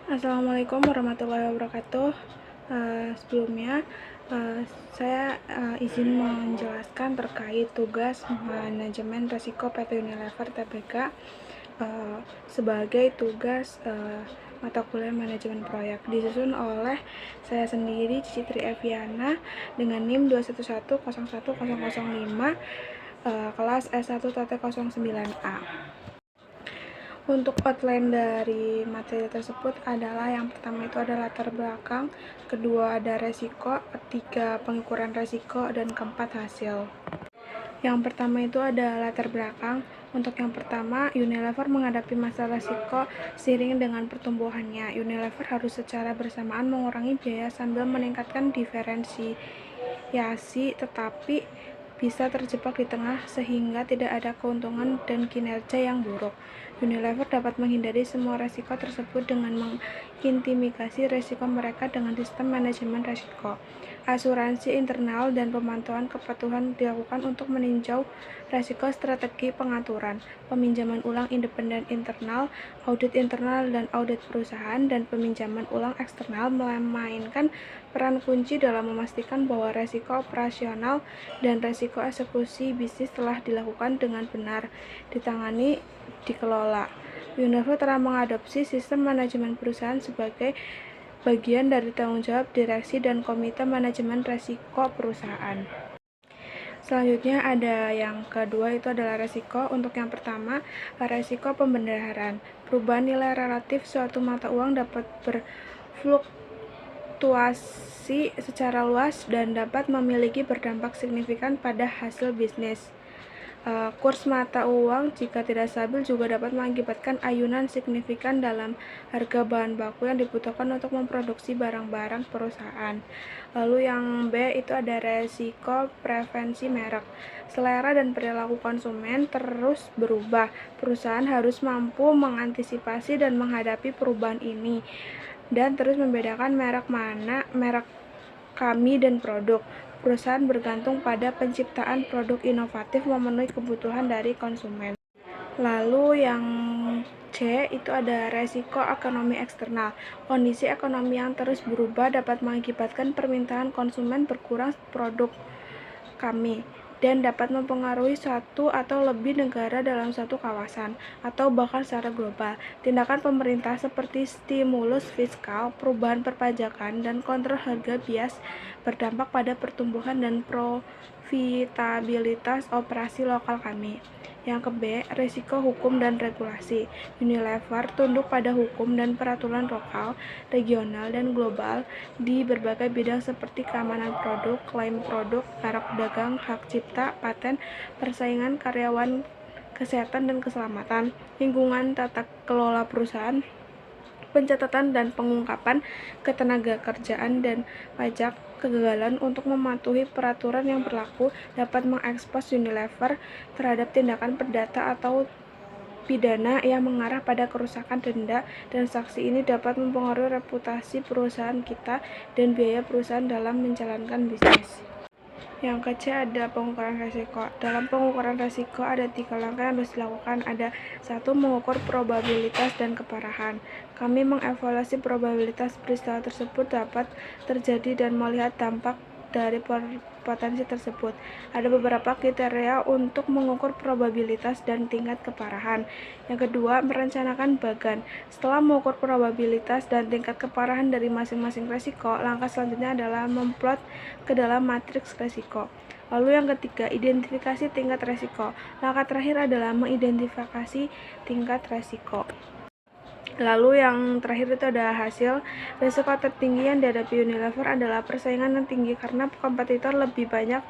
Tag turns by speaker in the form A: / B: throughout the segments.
A: Assalamualaikum warahmatullahi wabarakatuh. Sebelumnya, saya izin menjelaskan terkait tugas manajemen risiko PT Unilever Tbk sebagai tugas mata kuliah manajemen proyek, disusun oleh saya sendiri, Citri Eviana, dengan NIM 211001005, kelas S1 TT09A. Untuk outline dari materi tersebut adalah yang pertama itu ada latar belakang, kedua ada resiko, ketiga pengukuran resiko, dan keempat hasil. Yang pertama itu ada latar belakang. Untuk yang pertama, Unilever menghadapi masalah resiko seiring dengan pertumbuhannya. Unilever harus secara bersamaan mengurangi biaya sambil meningkatkan diferensiasi, tetapi bisa terjebak di tengah sehingga tidak ada keuntungan dan kinerja yang buruk. Unilever dapat menghindari semua resiko tersebut dengan mengintimidasi resiko mereka dengan sistem manajemen resiko. Asuransi internal dan pemantauan kepatuhan dilakukan untuk meninjau resiko strategi pengaturan, peminjaman ulang independen internal, audit internal dan audit perusahaan, dan peminjaman ulang eksternal memainkan peran kunci dalam memastikan bahwa resiko operasional dan resiko eksekusi bisnis telah dilakukan dengan benar, ditangani, dikelola. Unilever telah mengadopsi sistem manajemen perusahaan sebagai bagian dari tanggung jawab direksi dan komite manajemen risiko perusahaan. Selanjutnya ada yang kedua, itu adalah resiko. Untuk yang pertama, resiko pembendaharaan. Perubahan nilai relatif suatu mata uang dapat berfluktuasi secara luas dan dapat memiliki berdampak signifikan pada hasil bisnis. Kurs mata uang jika tidak stabil juga dapat mengakibatkan ayunan signifikan dalam harga bahan baku yang dibutuhkan untuk memproduksi barang-barang perusahaan. Lalu yang B itu ada resiko preferensi merek. Selera dan perilaku konsumen terus berubah. Perusahaan harus mampu mengantisipasi dan menghadapi perubahan ini dan terus membedakan merek kami dan produk. Perusahaan bergantung pada penciptaan produk inovatif memenuhi kebutuhan dari konsumen. Lalu yang C itu ada resiko ekonomi eksternal. Kondisi ekonomi yang terus berubah dapat mengakibatkan permintaan konsumen berkurang produk kami dan dapat mempengaruhi satu atau lebih negara dalam satu kawasan atau bahkan secara global. Tindakan pemerintah seperti stimulus fiskal, perubahan perpajakan, dan kontrol harga bias berdampak pada pertumbuhan dan profitabilitas operasi lokal kami. Yang ke-B, risiko hukum dan regulasi. Unilever tunduk pada hukum dan peraturan lokal, regional, dan global di berbagai bidang seperti keamanan produk, klaim produk, merek dagang, hak cipta, paten, persaingan karyawan, kesehatan dan keselamatan, lingkungan, tata kelola perusahaan, pencatatan dan pengungkapan ketenagakerjaan, dan pajak. Kegagalan untuk mematuhi peraturan yang berlaku dapat mengekspos Unilever terhadap tindakan perdata atau pidana yang mengarah pada kerusakan denda, dan sanksi ini dapat mempengaruhi reputasi perusahaan kita dan biaya perusahaan dalam menjalankan bisnis. Yang ketiga ada pengukuran risiko. Dalam pengukuran risiko ada 3 langkah yang harus dilakukan. Ada 1. Mengukur probabilitas dan keparahan. Kami mengevaluasi probabilitas peristiwa tersebut dapat terjadi dan melihat dampak dari potensi tersebut. Ada beberapa kriteria untuk mengukur probabilitas dan tingkat keparahan. Yang kedua, merencanakan bagan. Setelah mengukur probabilitas dan tingkat keparahan dari masing-masing risiko, langkah selanjutnya adalah memplot ke dalam matriks risiko. Lalu yang ketiga, identifikasi tingkat risiko. Langkah terakhir adalah mengidentifikasi tingkat risiko. Lalu yang terakhir itu ada hasil. Risiko tertinggi yang dihadapi Unilever adalah persaingan yang tinggi karena kompetitor lebih banyak,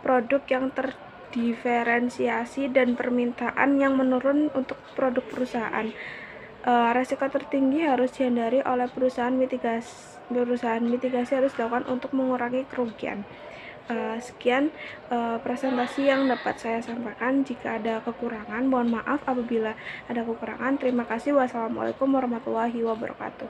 A: produk yang terdiferensiasi, dan permintaan yang menurun untuk produk perusahaan. Risiko tertinggi harus dihindari oleh perusahaan mitigasi harus dilakukan untuk mengurangi kerugian. Sekian presentasi yang dapat saya sampaikan. Jika ada kekurangan, mohon maaf apabila ada kekurangan. Terima kasih. Wassalamualaikum warahmatullahi wabarakatuh.